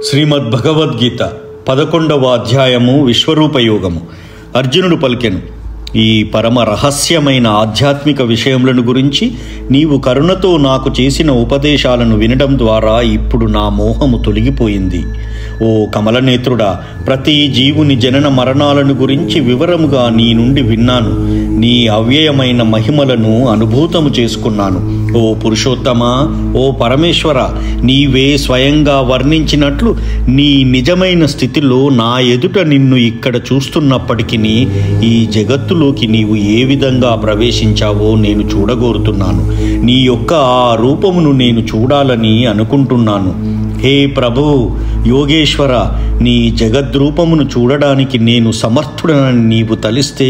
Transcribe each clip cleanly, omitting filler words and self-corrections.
శ్రీమద్భగవద్గీత 11వ అధ్యాయము విశ్వరూపయోగము. అర్జునుడు పలికెను, ఈ పరమ రహస్యమైన ఆధ్యాత్మిక విషయములను గురించి నీవు కరుణతో నాకు చేసిన ఉపదేశాలను వినడం ద్వారా ఇప్పుడు నా మోహము తొలగిపోయింది. ఓ కమలనేత్రుడా, ప్రతి జీవుని జనన మరణాలను గురించి వివరముగా నీ నుండి విన్నాను. నీ అవ్యయమైన మహిమలను అనుభూతము చేసుకున్నాను. ఓ పురుషోత్తమా, ఓ పరమేశ్వర, నీవే స్వయంగా వర్ణించినట్లు నీ నిజమైన స్థితిలో నా ఎదుట నిన్ను ఇక్కడ చూస్తున్నప్పటికీ ఈ జగత్తులోకి నీవు ఏ విధంగా ప్రవేశించావో నేను చూడగోరుతున్నాను. నీ యొక్క ఆ రూపమును నేను చూడాలని అనుకుంటున్నాను. హే ప్రభు యోగేశ్వర, నీ జగద్రూపమును చూడడానికి నేను సమర్థుడనని నీవు తలిస్తే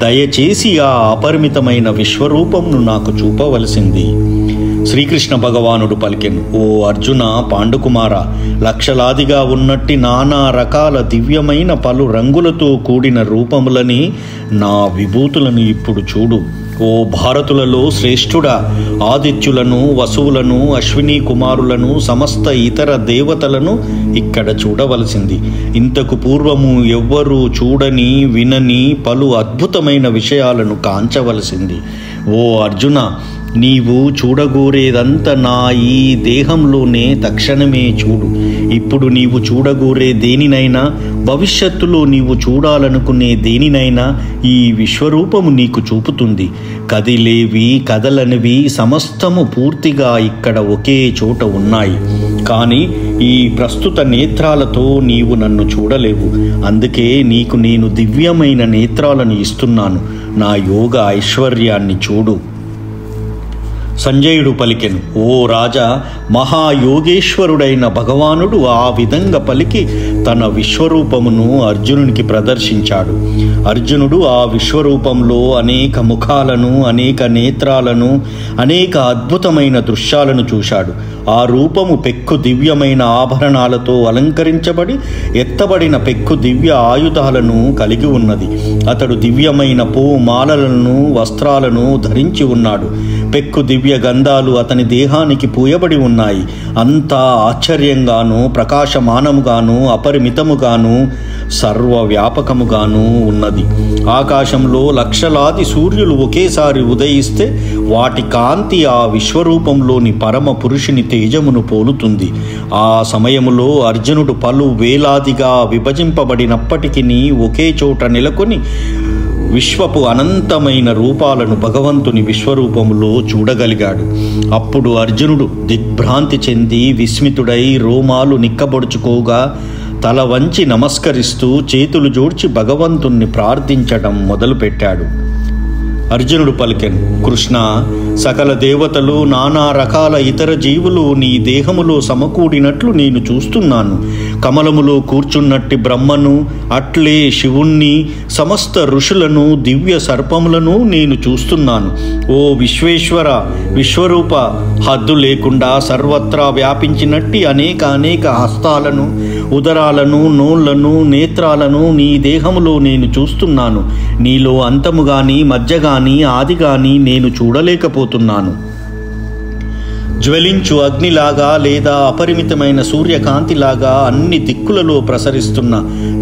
దయచేసి ఆ అపరిమితమైన విశ్వరూపమును నాకు చూపవలసింది. శ్రీకృష్ణ భగవానుడు పలికెను, ఓ అర్జున పాండుకుమార, లక్షలాదిగా ఉన్నట్టి నానా రకాల దివ్యమైన పలు రంగులతో కూడిన రూపములని నా విభూతులను ఇప్పుడు చూడు. ఓ భారతులలో శ్రేష్ఠుడా, ఆదిత్యులను, వసువులను, అశ్విని కుమారులను, సమస్త ఇతర దేవతలను ఇక్కడ చూడవలసింది. ఇంతకు పూర్వము ఎవ్వరూ చూడని వినని పలు అద్భుతమైన విషయాలను కాంచవలసింది. ఓ అర్జున, నీవు చూడగోరేదంతా నా ఈ దేహంలోనే తక్షణమే చూడు. ఇప్పుడు నీవు చూడగోరే దేనినైనా, భవిష్యత్తులో నీవు చూడాలనుకునే దేనినైనా ఈ విశ్వరూపము నీకు చూపుతుంది. కదిలేవి కదలనివి సమస్తము పూర్తిగా ఇక్కడ ఒకే చోట ఉన్నాయి. కానీ ఈ ప్రస్తుత నేత్రాలతో నీవు నన్ను చూడలేవు. అందుకే నీకు నేను దివ్యమైన నేత్రాలను ఇస్తున్నాను. నా యోగ ఐశ్వర్యాన్ని చూడు. సంజయుడు పలికెను, ఓ రాజా, మహాయోగేశ్వరుడైన భగవానుడు ఆ విధంగా పలికి తన విశ్వరూపమును అర్జునునికి ప్రదర్శించాడు. అర్జునుడు ఆ విశ్వరూపంలో అనేక ముఖాలను, అనేక నేత్రాలను, అనేక అద్భుతమైన దృశ్యాలను చూశాడు. ఆ రూపము పెక్కు దివ్యమైన ఆభరణాలతో అలంకరించబడి ఎత్తబడిన పెక్కు దివ్య ఆయుధాలను కలిగి ఉన్నది. అతడు దివ్యమైన పూమాలలను, వస్త్రాలను ధరించి ఉన్నాడు. పెక్కు దివ్య గంధాలు అతని దేహానికి పూయబడి ఉన్నాయి. అంతా ఆశ్చర్యంగాను, ప్రకాశమానముగాను, అపరిమితముగాను, సర్వవ్యాపకముగాను ఉన్నది. ఆకాశంలో లక్షలాది సూర్యులు ఒకేసారి ఉదయిస్తే వాటి కాంతి ఆ విశ్వరూపంలోని పరమ పురుషుని తేజమును పోలుతుంది. ఆ సమయములో అర్జునుడు పలు వేలాదిగా విభజింపబడినప్పటికీ ఒకే చోట నెలకొని విశ్వపు అనంతమైన రూపాలను భగవంతుని విశ్వరూపములో చూడగలిగాడు. అప్పుడు అర్జునుడు దిగ్భ్రాంతి చెంది విస్మితుడై రోమాలు నిక్కబొడుచుకోగా తల వంచి నమస్కరిస్తూ చేతులు జోడ్చి భగవంతుణ్ణి ప్రార్థించడం మొదలుపెట్టాడు. అర్జునుడు పలికెను, కృష్ణ, సకల దేవతలు, నానా రకాల ఇతర జీవులు నీ దేహములో సమకూడినట్లు నేను చూస్తున్నాను. కమలములో కూర్చున్నట్టి బ్రహ్మను, అట్లే శివుణ్ణి, సమస్త ఋషులను, దివ్య సర్పములను నేను చూస్తున్నాను. ఓ విశ్వేశ్వర, విశ్వరూప, హద్దు లేకుండా సర్వత్రా వ్యాపించినట్టి అనేక హస్తాలను, ఉదరాలను, నోళ్లను, నేత్రాలను నీ దేహములో నేను చూస్తున్నాను. నీలో అంతము గాని, మధ్య గాని, ఆది గాని నేను చూడలేకపోతున్నాను. జ్వలించు అగ్నిలాగా లేదా అపరిమితమైన సూర్యకాంతిలాగా అన్ని దిక్కులలో ప్రసరిస్తున్న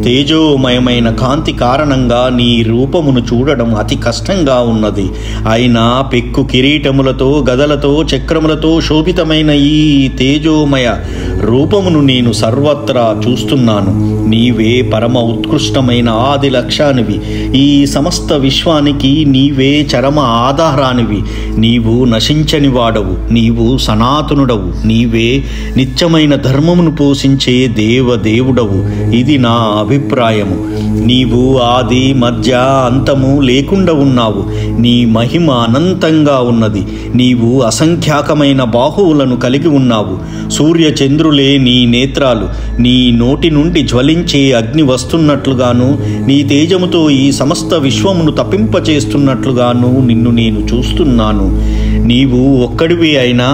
తేజోమయమైన కాంతి కారణంగా నీ రూపమును చూడడం అతి కష్టంగా ఉన్నది. అయినా పెక్కు కిరీటములతో, గదలతో, చక్రములతో శోభితమైన ఈ తేజోమయ రూపమును నేను సర్వత్రా చూస్తున్నాను. నీవే పరమ ఉత్కృష్టమైన ఆది లక్ష్యానివి. ఈ సమస్త విశ్వానికి నీవే చరమ ఆధారానివి. నీవు నశించని వాడవు. నీవు సనాతనుడవు. నీవే నిత్యమైన ధర్మమును పోషించే దేవదేవుడవు. ఇది నా అభిప్రాయము. నీవు ఆది, మధ్య, అంతము లేకుండా ఉన్నావు. నీ మహిమ అనంతంగా ఉన్నది. నీవు అసంఖ్యాకమైన బాహువులను కలిగి ఉన్నావు. సూర్య చంద్రులే నీ నేత్రాలు. నీ నోటి నుండి జ్వలించే అగ్ని వస్తున్నట్లుగాను, నీ తేజముతో ఈ సమస్త విశ్వమును తప్పింపచేస్తున్నట్లుగాను నిన్ను నేను చూస్తున్నాను. నీవు ఒక్కడివే అయినా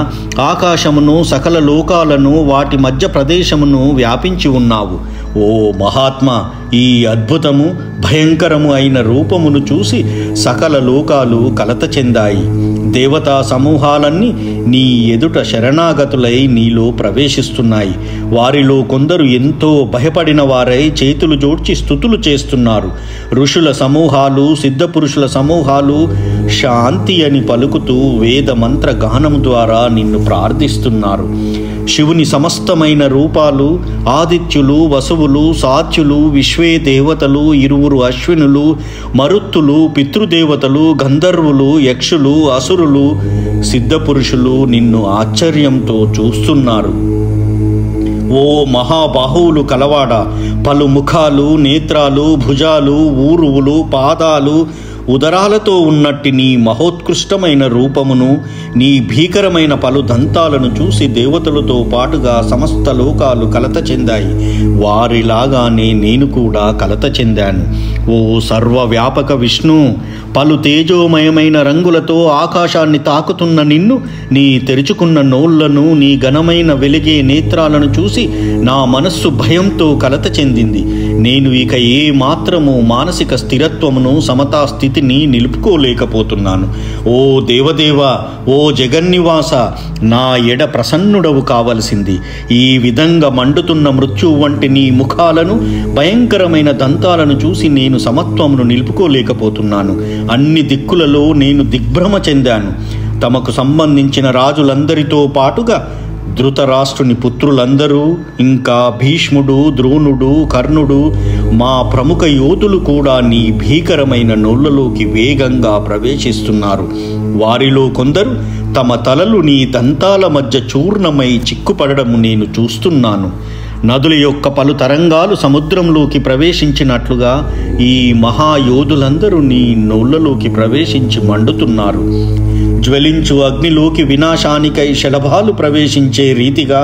ఆకాశమును, సకల లోకాలను, వాటి మధ్య ప్రదేశమును వ్యాపించి ఉన్నావు. ఓ మహాత్మా, ఈ అద్భుతము భయంకరము అయిన రూపమును చూసి సకల లోకాలు కలత చెందాయి. దేవతా సమూహాలన్నీ నీ ఎదుట శరణాగతులై నీలో ప్రవేశిస్తున్నాయి. వారిలో కొందరు ఎంతో భయపడిన వారై చేతులు జోడ్చి స్తుతులు చేస్తున్నారు. ఋషుల సమూహాలు, సిద్ధపురుషుల సమూహాలు శాంతి అని పలుకుతూ వేద మంత్ర గానము ద్వారా నిన్ను ప్రార్థిస్తున్నారు. శివుని సమస్తమైన రూపాలు, ఆదిత్యులు, వసువులు, సాత్యులు, విశ్వే దేవతలు, ఇరువురు అశ్వినులు, మరుత్తులు, పితృదేవతలు, గంధర్వులు, యక్షులు, అసురులు, సిద్ధపురుషులు నిన్ను ఆశ్చర్యంతో చూస్తున్నారు. ఓ మహాబాహువులు కలవాడ, పలు ముఖాలు, నేత్రాలు, భుజాలు, ఊరువులు, పాదాలు, ఉదరాలతో ఉన్నట్టి నీ మహోత్కృష్టమైన రూపమును, నీ భీకరమైన పలు దంతాలను చూసి దేవతలతో పాటుగా సమస్త లోకాలు కలత చెందాయి. వారిలాగానే నేను కూడా కలత చెందాను. ఓ సర్వవ్యాపక విష్ణు, పలు తేజోమయమైన రంగులతో ఆకాశాన్ని తాకుతున్న నిన్ను, నీ తెరుచుకున్న నోళ్లను, నీ ఘనమైన వెలిగే నేత్రాలను చూసి నా మనస్సు భయంతో కలత చెందింది. నేను ఇక ఏ మాత్రము మానసిక స్థిరత్వమును, సమతా స్థితిని నిలుపుకోలేకపోతున్నాను. ఓ దేవదేవ, ఓ జగన్నివాస, నా ఎడ ప్రసన్నుడవు కావలసింది. ఈ విధంగా మండుతున్న మృత్యువు వంటి నీ ముఖాలను, భయంకరమైన దంతాలను చూసి నేను సమత్వమును నిలుపుకోలేకపోతున్నాను. అన్ని దిక్కులలో నేను దిగ్భ్రమ చెందాను. తమకు సంబంధించిన రాజులందరితో పాటుగా ధృతరాష్ట్రుని పుత్రులందరూ, ఇంకా భీష్ముడు, ద్రోణుడు, కర్ణుడు, మా ప్రముఖ యోధులు కూడా నీ భీకరమైన నోళ్లలోకి వేగంగా ప్రవేశిస్తున్నారు. వారిలో కొందరు తమ తలలు నీ దంతాల మధ్య చూర్ణమై చిక్కుపడడం నేను చూస్తున్నాను. నదుల యొక్క పలు తరంగాలు సముద్రంలోకి ప్రవేశించినట్లుగా ఈ మహాయోధులందరూ నీ నోళ్లలోకి ప్రవేశించి మండుతున్నారు. జ్వలించు అగ్నిలోకి వినాశానికై శలభాలు ప్రవేశించే రీతిగా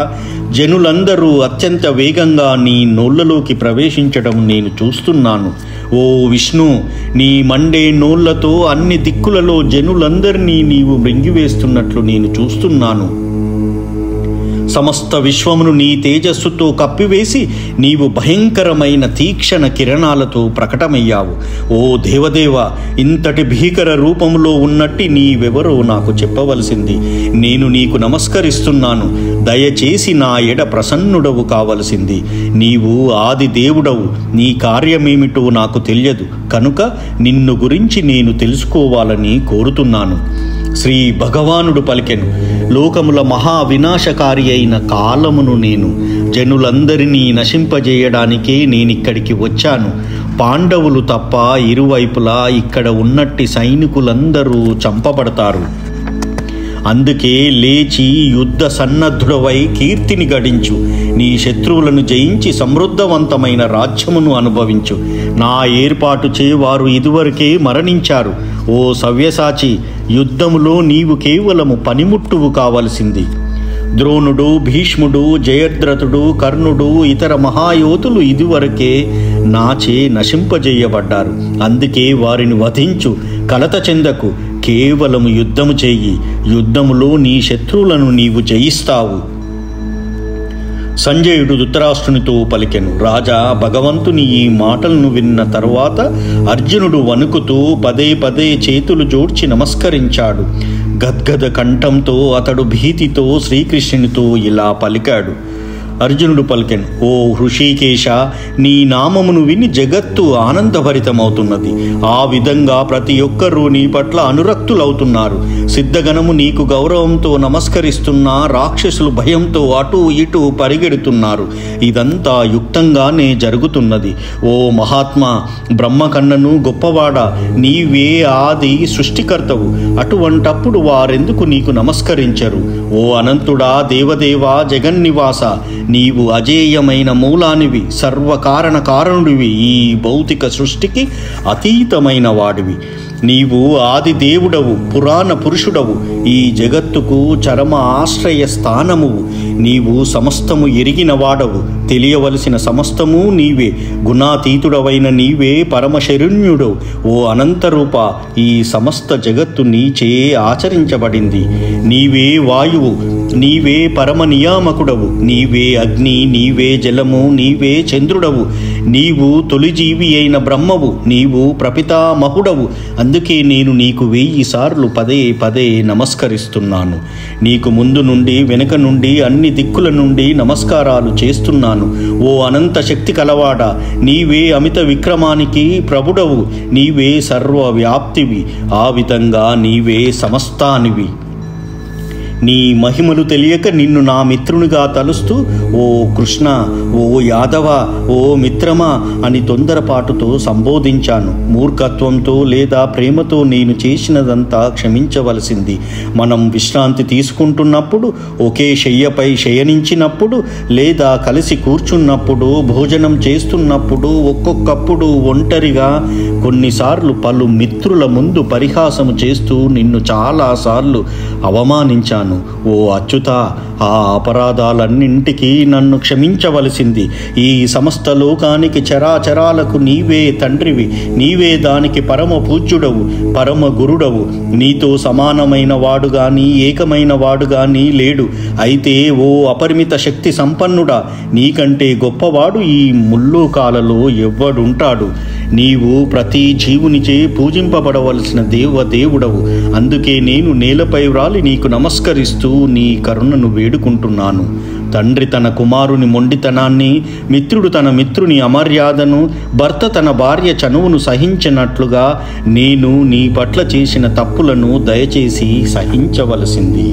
జనులందరూ అత్యంత వేగంగా నీ నోళ్లలోకి ప్రవేశించడం నేను చూస్తున్నాను. ఓ విష్ణు, నీ మండే నోళ్లతో అన్ని దిక్కులలో జనులందరినీ నీవు మృంగివేస్తున్నట్లు నేను చూస్తున్నాను. సమస్త విశ్వమును నీ తేజస్సుతో కప్పివేసి నీవు భయంకరమైన తీక్షణ కిరణాలతో ప్రకటమయ్యావు. ఓ దేవదేవ, ఇంతటి భీకర రూపంలో ఉన్నట్టి నీవెవరో నాకు చెప్పవలసింది. నేను నీకు నమస్కరిస్తున్నాను. దయచేసి నా ఎడ ప్రసన్నుడవు కావలసింది. నీవు ఆది దేవుడవు. నీ కార్యమేమిటో నాకు తెలియదు కనుక నిన్ను గురించి నేను తెలుసుకోవాలని కోరుతున్నాను. శ్రీ భగవానుడు పలికెను, లోకముల మహా వినాశకారి అయిన కాలమును నేను జనులందరినీ నశింపజేయడానికే నేనిక్కడికి వచ్చాను. పాండవులు తప్ప ఇరువైపులా ఇక్కడ ఉన్నట్టి సైనికులందరూ చంపబడతారు. అందుకే లేచి యుద్ధ సన్నద్ధుడవై కీర్తిని గడించు. నీ శత్రువులను జయించి సమృద్ధవంతమైన రాజ్యమును అనుభవించు. నా ఏర్పాటు వారు ఇదివరకే మరణించారు. ఓ సవ్యసాచి, యుద్ధములో నీవు కేవలము పనిముట్టువు కావలసింది. ద్రోణుడు, భీష్ముడు, జయద్రథుడు, కర్ణుడు, ఇతర మహాయోధులు ఇదివరకే నాచే నశింపజేయబడ్డారు. అందుకే వారిని వధించు, కలత చెందకు. కేవలము యుద్ధము చెయ్యి. యుద్ధములో నీ శత్రువులను నీవు జయిస్తావు. సంజయుడు ధృతరాష్ట్రునితో పలికెను, రాజా, భగవంతుని ఈ మాటలను విన్న తరువాత అర్జునుడు వణుకుతూ పదే పదే చేతులు జోడ్చి నమస్కరించాడు. గద్గద కంఠంతో అతడు భీతితో శ్రీకృష్ణునితో ఇలా పలికాడు. అర్జునుడు పలికెను, ఓ హృషీకేశ, నీ నామమును విని జగత్తు ఆనందభరితమవుతున్నది. ఆ విధంగా ప్రతి ఒక్కరూ నీ పట్ల అనురక్తులవుతున్నారు. సిద్ధగణము నీకు గౌరవంతో నమస్కరిస్తున్నా రాక్షసులు భయంతో అటూ ఇటూ పరిగెడుతున్నారు. ఇదంతా యుక్తంగానే జరుగుతున్నది. ఓ మహాత్మా, బ్రహ్మకన్నను గొప్పవాడ, నీవే ఆది సృష్టికర్తవు. అటువంటప్పుడు వారెందుకు నీకు నమస్కరించరు? ఓ అనంతుడా, దేవదేవా, జగన్నివాస, నీవు అజేయమైన మూలానివి, సర్వకారణ కారణుడివి, ఈ భౌతిక సృష్టికి అతీతమైన వాడివి. నీవు ఆది దేవుడవు, పురాణ పురుషుడవు, ఈ జగత్తుకు చరమ ఆశ్రయ స్థానమువు. నీవు సమస్తము ఎరిగిన వాడవు, తెలియవలసిన సమస్తము నీవే. గుణాతీతుడవైన నీవే పరమశరణ్యుడవు. ఓ అనంతరూప, ఈ సమస్త జగత్తు నీచే ఆచరించబడింది. నీవే వాయువు, నీవే పరమ నియామకుడవు, నీవే అగ్ని, నీవే జలము, నీవే చంద్రుడవు, నీవు తొలిజీవి అయిన బ్రహ్మవు, నీవు ప్రపితామహుడవు. అందుకే నేను నీకు 1000 సార్లు పదే పదే నమస్కరిస్తున్నాను. నీకు ముందు నుండి వెనుక నుండి అన్ని దిక్కుల నుండి నమస్కారాలు చేస్తున్నాను. ఓ అనంత శక్తి కలవాడ, నీవే అమిత విక్రమానికి ప్రభుడవు, నీవే సర్వవ్యాప్తివి, ఆ విధంగా నీవే సమస్తానివి. నీ మహిమలు తెలియక నిన్ను నా మిత్రునిగా తలుస్తూ ఓ కృష్ణ, ఓ యాదవ, ఓ మిత్రమా అని తొందరపాటుతో సంబోధించాను. మూర్ఖత్వంతో లేదా ప్రేమతో నేను చేసినదంతా క్షమించవలసింది. మనం విశ్రాంతి తీసుకుంటున్నప్పుడు, ఒకే శయ్యపై శయనించినప్పుడు, లేదా కలిసి కూర్చున్నప్పుడు, భోజనం చేస్తున్నప్పుడు, ఒక్కొక్కప్పుడు ఒంటరిగా, కొన్నిసార్లు పలు మిత్రుల ముందు పరిహాసము చేస్తూ నిన్ను చాలాసార్లు అవమానించాను. ఓ అచ్యుత, ఆ అపరాధాలన్నింటికీ నన్ను క్షమించవలసింది. ఈ సమస్త లోకానికి చరాచరాలకు నీవే తండ్రివి, నీవే దానికి పరమ పూజ్యుడవు, పరమ గురుడవు. నీతో సమానమైన వాడు గాని ఏకమైన వాడు గాని లేడు. అయితే ఓ అపరిమిత శక్తి సంపన్నుడా, నీకంటే గొప్పవాడు ఈ ముల్లోకాలలో ఎవ్వడుంటాడు. నీవు ప్రతి జీవునిచే పూజింపబడవలసిన దేవుడవు. అందుకే నేను నేలపై వ్రాలి నీకు నమస్కరిస్తూ నీ కరుణను వేడుకుంటున్నాను. తండ్రి తన కుమారుని మొండితనాన్ని, మిత్రుడు తన మిత్రుని అమర్యాదను, భర్త తన భార్య చనువును సహించినట్లుగా నేను నీ పట్ల చేసిన తప్పులను దయచేసి సహించవలసింది.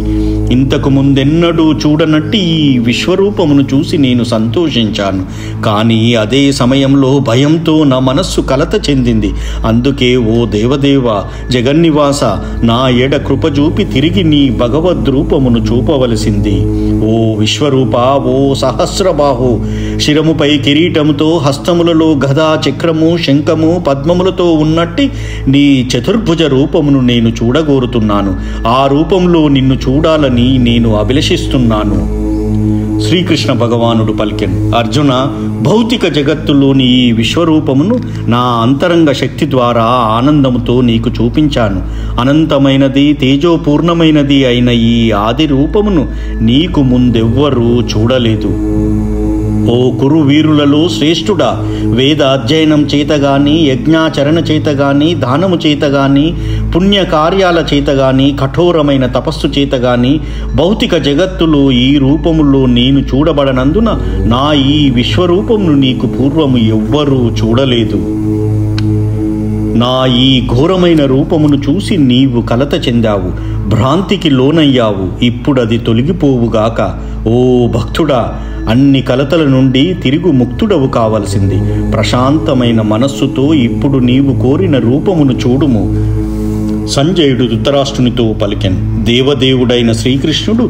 ఇంతకు ముందెన్నడూ చూడనట్టి ఈ విశ్వరూపమును చూసి నేను సంతోషించాను. కానీ అదే సమయంలో భయంతో నా మనస్సు కలత చెందింది. అందుకే ఓ దేవదేవ, జగన్నివాస, నా ఎడ కృపజూపి తిరిగి నీ భగవద్రూపమును చూపవలసింది. ఓ విశ్వరూప, ఓ సహస్రబాహు, శిరముపై కిరీటముతో, హస్తములలో గదా, చక్రము, శంఖము, పద్మములతో ఉన్నట్టి నీ చతుర్భుజ రూపమును నేను చూడగోరుతున్నాను. ఆ రూపంలో నిన్ను చూడాలని నేను అభిలషిస్తున్నాను. శ్రీకృష్ణ భగవానుడు పలికెను, అర్జున, భౌతిక జగత్తులోని ఈ విశ్వరూపమును నా అంతరంగ శక్తి ద్వారా ఆనందముతో నీకు చూపించాను. అనంతమైనది, తేజోపూర్ణమైనది అయిన ఈ ఆది రూపమును నీకు ముందెవ్వరూ చూడలేదు. ఓ కురు వీరులలో శ్రేష్ఠుడా, వేద అధ్యయనం చేతగాని, యజ్ఞాచరణ చేతగాని, దానము చేతగాని, పుణ్యకార్యాల చేతగాని, కఠోరమైన తపస్సు చేతగాని భౌతిక జగత్తులో ఈ రూపములో నేను చూడబడనందున నా ఈ విశ్వరూపమును నీకు పూర్వము ఎవ్వరూ చూడలేదు. నా ఈ ఘోరమైన రూపమును చూసి నీవు కలత చెందావు, భ్రాంతికి లోనయ్యావు. ఇప్పుడది తొలగిపోవుగాక. ఓ భక్తుడా, అన్ని కలతల నుండి తిరుగు ముక్తుడవు కావలసింది. ప్రశాంతమైన మనస్సుతో ఇప్పుడు నీవు కోరిన రూపమును చూడుము. సంజయుడు ధృతరాష్ట్రునితో పలికెను. దేవదేవుడైన శ్రీకృష్ణుడు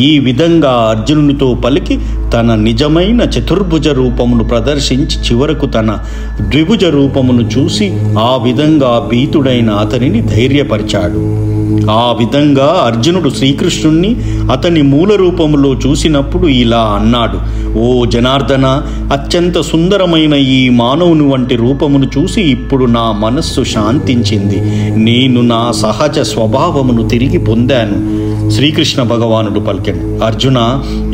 ఈ విధంగా అర్జునునితో పలికి తన నిజమైన చతుర్భుజ రూపమును ప్రదర్శించి చివరకు తన ద్విభుజ రూపమును చూసి ఆ విధంగా భీతుడైన అతనిని ధైర్యపరిచాడు. ఆ విధంగా అర్జునుడు శ్రీకృష్ణుణ్ణి అతని మూల రూపములో చూసినప్పుడు ఇలా అన్నాడు, ఓ జనార్దన, అత్యంత సుందరమైన ఈ మానవుని వంటి రూపమును చూసి ఇప్పుడు నా మనస్సు శాంతించింది. నేను నా సహజ స్వభావమును తిరిగి పొందాను. శ్రీకృష్ణ భగవానుడు పలికెను, అర్జున,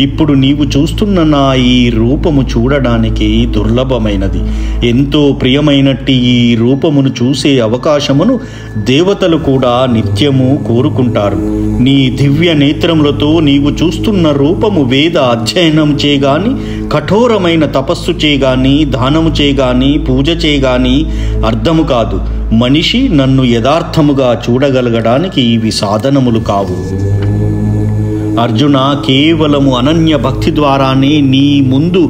ఇప్పుడు నీవు చూస్తున్న నా ఈ రూపము చూడడానికి దుర్లభమైనది. ఎంతో ప్రియమైనట్టి ఈ రూపమును చూసే అవకాశమును దేవతలు కూడా నిత్యము కోరుకుంటారు. నీ దివ్య నేత్రములతో నీవు చూస్తున్న రూపము వేద అధ్యయనం చేయగాని, కఠోరమైన తపస్సు చేయగాని, దానము చేయగాని, పూజ చేయగాని అర్థము కాదు. మనిషి నన్ను యథార్థముగా చూడగలగడానికి ఇవి సాధనములు కావు. అర్జున, కేవలము అనన్య భక్తి ద్వారానే నీ ముందు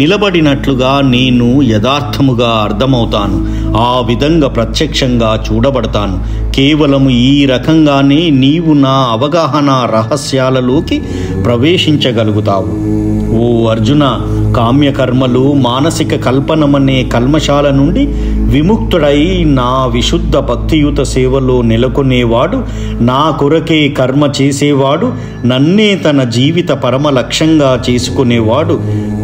నిలబడినట్లుగా నేను యథార్థముగా అర్థమవుతాను. ఆ విధంగా ప్రత్యక్షంగా చూడబడతాను. కేవలము ఈ రకంగానే నీవు నా అవగాహన రహస్యాలలోకి ప్రవేశించగలుగుతావు. ఓ అర్జున, కామ్యకర్మలు, మానసిక కల్పనమనే కల్మశాల నుండి విముక్తుడై నా విశుద్ధ భక్తియుత సేవలో నెలకొనేవాడు, నా కొరకే కర్మ చేసేవాడు, నన్నే తన జీవిత పరమ లక్ష్యంగా చేసుకునేవాడు,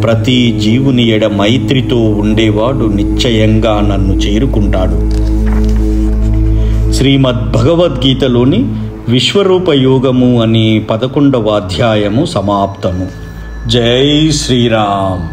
ప్రతి జీవుని ఎడ మైత్రితో ఉండేవాడు నిశ్చయంగా నన్ను చేరుకుంటాడు. శ్రీమద్ భగవద్గీతలోని విశ్వరూప యోగము అనే 11వ అధ్యాయము సమాప్తము. జై శ్రీరామ్.